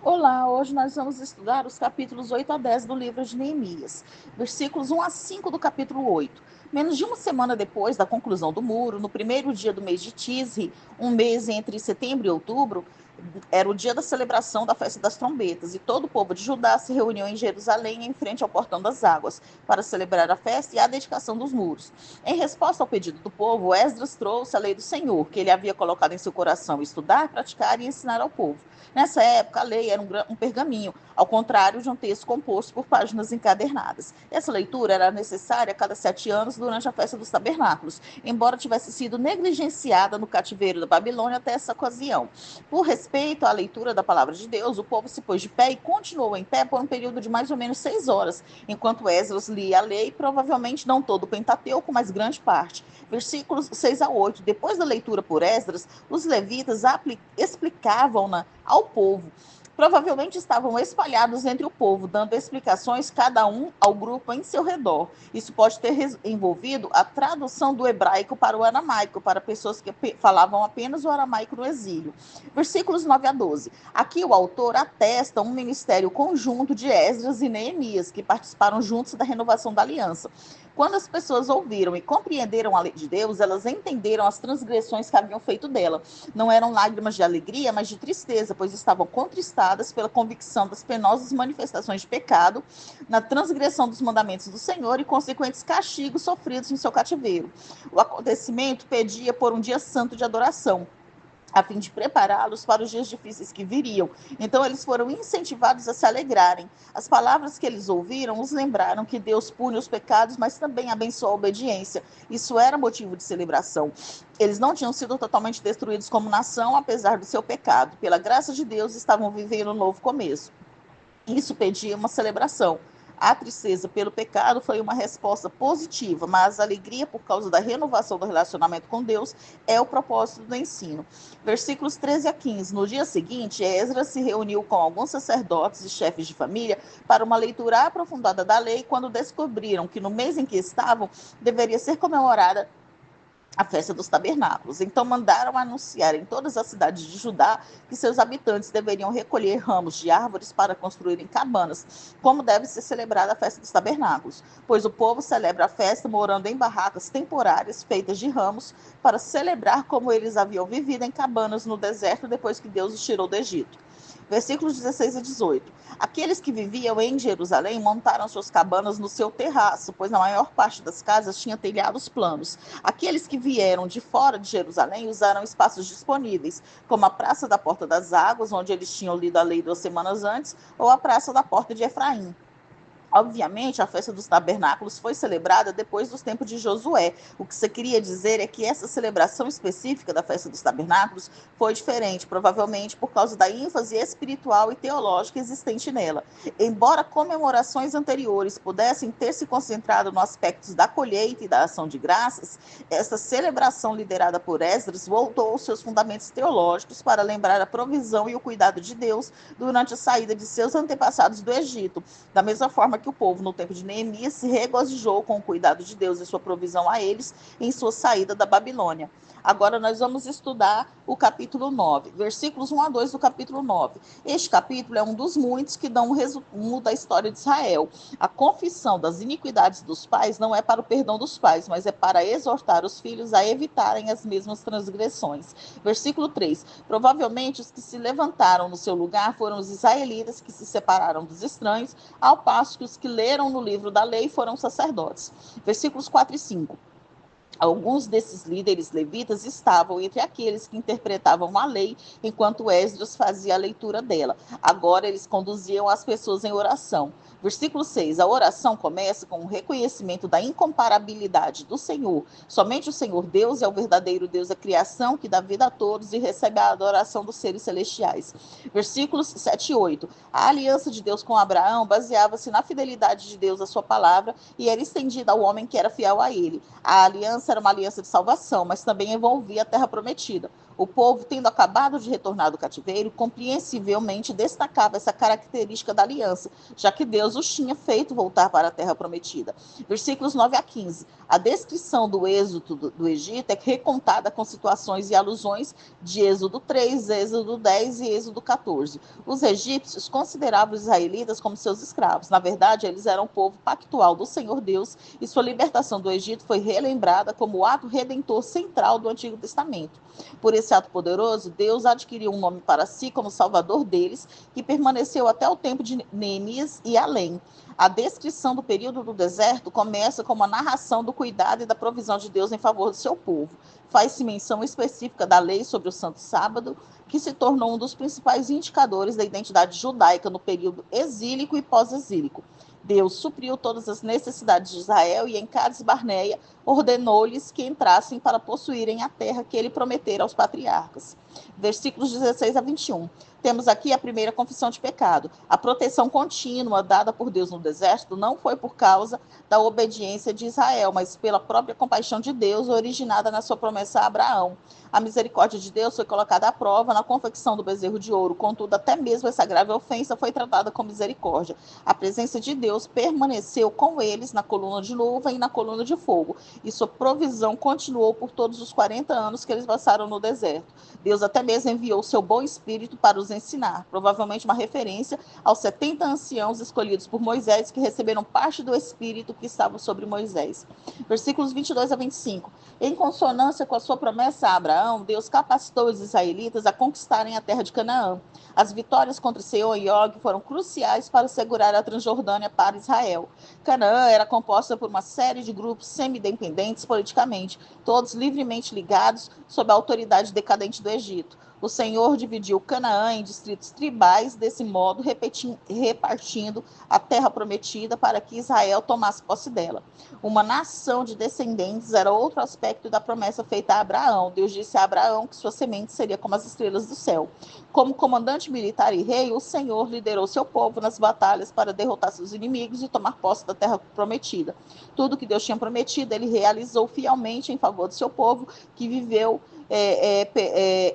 Olá, hoje nós vamos estudar os capítulos 8 a 10 do livro de Neemias, versículos 1 a 5 do capítulo 8. Menos de uma semana depois da conclusão do muro, no primeiro dia do mês de Tisri, um mês entre setembro e outubro, era o dia da celebração da festa das trombetas, e todo o povo de Judá se reuniu em Jerusalém, em frente ao portão das águas, para celebrar a festa e a dedicação dos muros. Em resposta ao pedido do povo, Esdras trouxe a lei do Senhor, que ele havia colocado em seu coração estudar, praticar e ensinar ao povo. Nessa época, a lei era um pergaminho, ao contrário de um texto composto por páginas encadernadas. Essa leitura era necessária a cada 7 anos durante a festa dos tabernáculos, embora tivesse sido negligenciada no cativeiro da Babilônia até essa ocasião. Por respeito à leitura da palavra de Deus, o povo se pôs de pé e continuou em pé por um período de mais ou menos 6 horas, enquanto Esdras lia a lei, provavelmente não todo o Pentateuco, mas grande parte. Versículos 6 a 8. Depois da leitura por Esdras, os levitas explicavam-na ao povo. Provavelmente estavam espalhados entre o povo, dando explicações, cada um ao grupo em seu redor. Isso pode ter envolvido a tradução do hebraico para o aramaico, para pessoas que falavam apenas o aramaico no exílio. Versículos 9 a 12. Aqui o autor atesta um ministério conjunto de Esdras e Neemias, que participaram juntos da renovação da aliança. Quando as pessoas ouviram e compreenderam a lei de Deus, elas entenderam as transgressões que haviam feito dela. Não eram lágrimas de alegria, mas de tristeza, pois estavam contristadas pela convicção das penosas manifestações de pecado, na transgressão dos mandamentos do Senhor e consequentes castigos sofridos em seu cativeiro. O acontecimento pedia por um dia santo de adoração, a fim de prepará-los para os dias difíceis que viriam. Então eles foram incentivados a se alegrarem. As palavras que eles ouviram os lembraram que Deus pune os pecados, mas também abençoa a obediência. Isso era motivo de celebração. Eles não tinham sido totalmente destruídos como nação, apesar do seu pecado. Pela graça de Deus, estavam vivendo um novo começo. Isso pedia uma celebração. A tristeza pelo pecado foi uma resposta positiva, mas a alegria por causa da renovação do relacionamento com Deus é o propósito do ensino. Versículos 13 a 15. No dia seguinte, Esdras se reuniu com alguns sacerdotes e chefes de família para uma leitura aprofundada da lei, quando descobriram que no mês em que estavam deveria ser comemorada a festa dos tabernáculos. Então mandaram anunciar em todas as cidades de Judá que seus habitantes deveriam recolher ramos de árvores para construírem cabanas, como deve ser celebrada a festa dos tabernáculos, pois o povo celebra a festa morando em barracas temporárias feitas de ramos para celebrar como eles haviam vivido em cabanas no deserto depois que Deus os tirou do Egito. Versículos 16 e 18. Aqueles que viviam em Jerusalém montaram suas cabanas no seu terraço, pois a maior parte das casas tinha telhados planos. Aqueles que vieram de fora de Jerusalém usaram espaços disponíveis, como a Praça da Porta das Águas, onde eles tinham lido a lei 2 semanas antes, ou a Praça da Porta de Efraim. Obviamente, a festa dos tabernáculos foi celebrada depois dos tempos de Josué. O que você queria dizer é que essa celebração específica da festa dos tabernáculos foi diferente, provavelmente por causa da ênfase espiritual e teológica existente nela. Embora comemorações anteriores pudessem ter se concentrado no aspecto da colheita e da ação de graças, essa celebração liderada por Esdras voltou aos seus fundamentos teológicos para lembrar a provisão e o cuidado de Deus durante a saída de seus antepassados do Egito, da mesma forma que o povo, no tempo de Neemias, se regozijou com o cuidado de Deus e sua provisão a eles em sua saída da Babilônia. Agora nós vamos estudar o capítulo 9, versículos 1 a 2 do capítulo 9. Este capítulo é um dos muitos que dão um resumo da história de Israel. A confissão das iniquidades dos pais não é para o perdão dos pais, mas é para exortar os filhos a evitarem as mesmas transgressões. Versículo 3. Provavelmente os que se levantaram no seu lugar foram os israelitas que se separaram dos estranhos, ao passo que os que leram no livro da lei foram sacerdotes. Versículos 4 e 5. Alguns desses líderes levitas estavam entre aqueles que interpretavam a lei, enquanto Esdras fazia a leitura dela. Agora eles conduziam as pessoas em oração. Versículo 6. A oração começa com o reconhecimento da incomparabilidade do Senhor. Somente o Senhor Deus é o verdadeiro Deus da criação, que dá vida a todos e recebe a adoração dos seres celestiais. Versículos 7 e 8. A aliança de Deus com Abraão baseava-se na fidelidade de Deus à sua palavra e era estendida ao homem que era fiel a ele. A aliança era uma aliança de salvação, mas também envolvia a terra prometida. O povo, tendo acabado de retornar do cativeiro, compreensivelmente destacava essa característica da aliança, já que Deus os tinha feito voltar para a terra prometida. Versículos 9 a 15. A descrição do êxodo do Egito é recontada com situações e alusões de Êxodo 3, Êxodo 10 e Êxodo 14. Os egípcios consideravam os israelitas como seus escravos. Na verdade, eles eram o povo pactual do Senhor Deus e sua libertação do Egito foi relembrada como o ato redentor central do Antigo Testamento. Por esse ato poderoso, Deus adquiriu um nome para si como Salvador deles, que permaneceu até o tempo de Neemias e além. A descrição do período do deserto começa com uma narração do cuidado e da provisão de Deus em favor do seu povo. Faz-se menção específica da lei sobre o Santo Sábado, que se tornou um dos principais indicadores da identidade judaica no período exílico e pós-exílico. Deus supriu todas as necessidades de Israel e em Cades Barneia ordenou-lhes que entrassem para possuírem a terra que ele prometera aos patriarcas. Versículos 16 a 21. Temos aqui a primeira confissão de pecado. A proteção contínua dada por Deus no deserto não foi por causa da obediência de Israel, mas pela própria compaixão de Deus originada na sua promessa a Abraão. A misericórdia de Deus foi colocada à prova na confecção do bezerro de ouro, contudo, até mesmo essa grave ofensa foi tratada com misericórdia. A presença de Deus permaneceu com eles na coluna de nuvem e na coluna de fogo, e sua provisão continuou por todos os 40 anos que eles passaram no deserto. Deus até mesmo enviou seu bom espírito para os ensinar, provavelmente uma referência aos 70 anciãos escolhidos por Moisés que receberam parte do espírito que estava sobre Moisés. Versículos 22 a 25. Em consonância com a sua promessa a Abraão, Deus capacitou os israelitas a conquistarem a terra de Canaã. As vitórias contra Seom e Og foram cruciais para segurar a Transjordânia para Israel. Canaã era composta por uma série de grupos semi-independentes politicamente, todos livremente ligados sob a autoridade decadente do Egito. O Senhor dividiu Canaã em distritos tribais, desse modo repartindo a terra prometida para que Israel tomasse posse dela. Uma nação de descendentes era outro aspecto da promessa feita a Abraão. Deus disse a Abraão que sua semente seria como as estrelas do céu. Como comandante militar e rei, o Senhor liderou seu povo nas batalhas para derrotar seus inimigos e tomar posse da terra prometida. Tudo que Deus tinha prometido, ele realizou fielmente em favor do seu povo, que viveu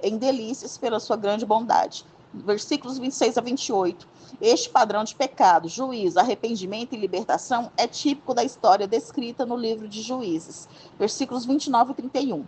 em delícias pela sua grande bondade. Versículos 26 a 28. Este padrão de pecado, juízo, arrependimento e libertação é típico da história descrita no livro de Juízes. Versículos 29 e 31.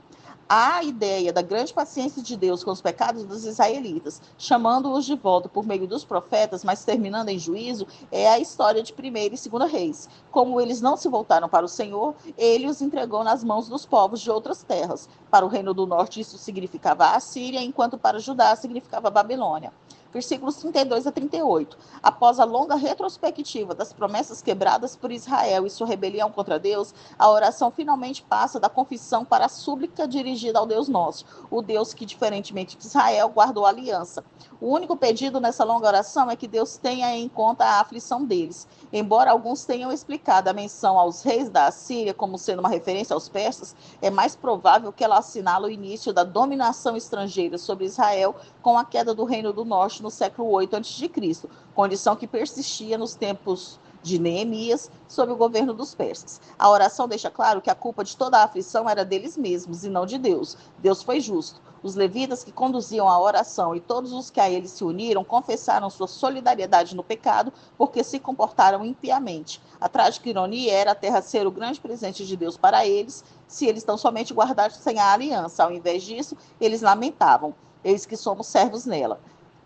A ideia da grande paciência de Deus com os pecados dos israelitas, chamando-os de volta por meio dos profetas, mas terminando em juízo, é a história de 1ª e 2ª Reis. Como eles não se voltaram para o Senhor, ele os entregou nas mãos dos povos de outras terras. Para o reino do norte isso significava a Assíria, enquanto para Judá significava a Babilônia. Versículos 32 a 38. Após a longa retrospectiva das promessas quebradas por Israel e sua rebelião contra Deus, a oração finalmente passa da confissão para a súplica dirigida ao Deus nosso, o Deus que, diferentemente de Israel, guardou a aliança. O único pedido nessa longa oração é que Deus tenha em conta a aflição deles. Embora alguns tenham explicado a menção aos reis da Assíria como sendo uma referência aos persas, é mais provável que ela assinale o início da dominação estrangeira sobre Israel com a queda do Reino do Norte no século 8 a.C., condição que persistia nos tempos de Neemias, sob o governo dos persas. A oração deixa claro que a culpa de toda a aflição era deles mesmos e não de Deus. Deus foi justo. Os levitas que conduziam a oração e todos os que a eles se uniram confessaram sua solidariedade no pecado porque se comportaram impiamente. A trágica ironia era a terra ser o grande presente de Deus para eles, se eles tão somente guardassem a aliança. Ao invés disso, eles lamentavam: eis que somos servos nela.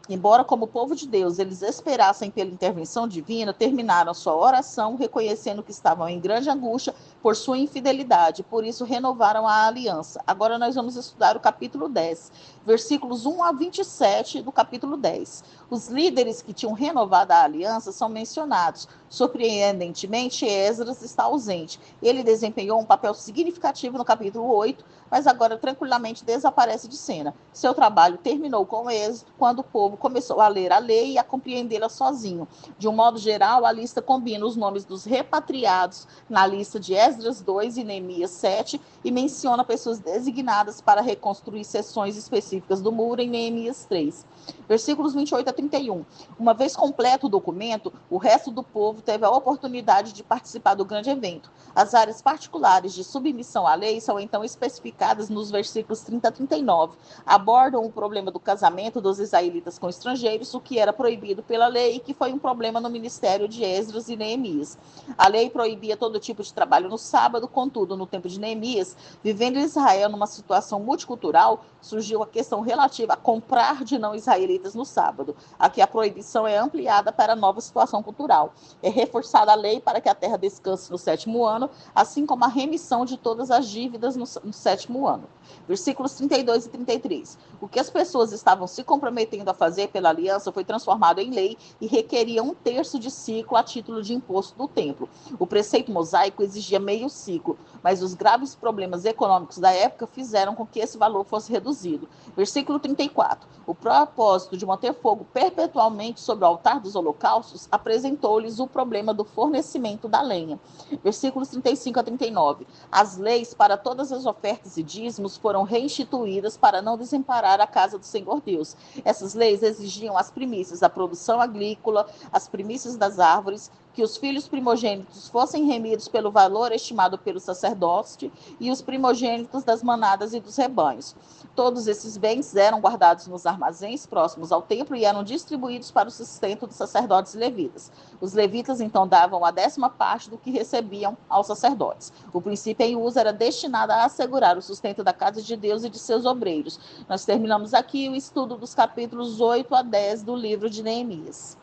Embora, como povo de Deus, eles esperassem pela intervenção divina, terminaram sua oração reconhecendo que estavam em grande angústia por sua infidelidade, por isso renovaram a aliança. Agora nós vamos estudar o capítulo 10, versículos 1 a 27 do capítulo 10. Os líderes que tinham renovado a aliança são mencionados. Surpreendentemente, Esdras está ausente. Ele desempenhou um papel significativo no capítulo 8, mas agora tranquilamente desaparece de cena. Seu trabalho terminou com êxito quando o povo começou a ler a lei e a compreendê-la sozinho. De um modo geral, a lista combina os nomes dos repatriados na lista de Esdras 2 e Neemias 7 e menciona pessoas designadas para reconstruir seções específicas do muro em Neemias 3. Versículos 28 a 31. Uma vez completo o documento, o resto do povo teve a oportunidade de participar do grande evento. As áreas particulares de submissão à lei são então especificadas exemplificadas nos versículos 30 a 39. Abordam o problema do casamento dos israelitas com estrangeiros, o que era proibido pela lei e que foi um problema no ministério de Esdras e Neemias. A lei proibia todo tipo de trabalho no sábado, contudo, no tempo de Neemias, vivendo Israel numa situação multicultural, surgiu a questão relativa a comprar de não israelitas no sábado. Aqui a proibição é ampliada para a nova situação cultural. É reforçada a lei para que a terra descanse no sétimo ano, assim como a remissão de todas as dívidas no sétimo ano. Versículos 32 e 33. O que as pessoas estavam se comprometendo a fazer pela aliança foi transformado em lei e requeria 1/3 de ciclo a título de imposto do templo. O preceito mosaico exigia meio ciclo, mas os graves problemas econômicos da época fizeram com que esse valor fosse reduzido. Versículo 34. O propósito de manter fogo perpetualmente sobre o altar dos holocaustos apresentou-lhes o problema do fornecimento da lenha. Versículos 35 a 39. As leis para todas as ofertas e dízimos foram reinstituídas para não desamparar a casa do Senhor Deus. Essas leis exigiam as primícias da produção agrícola, as primícias das árvores, que os filhos primogênitos fossem remidos pelo valor estimado pelo sacerdote e os primogênitos das manadas e dos rebanhos. Todos esses bens eram guardados nos armazéns próximos ao templo e eram distribuídos para o sustento dos sacerdotes e levitas. Os levitas então davam a 10ª parte do que recebiam aos sacerdotes. O princípio em uso era destinado a assegurar o sustento da casa de Deus e de seus obreiros. Nós terminamos aqui o estudo dos capítulos 8 a 10 do livro de Neemias.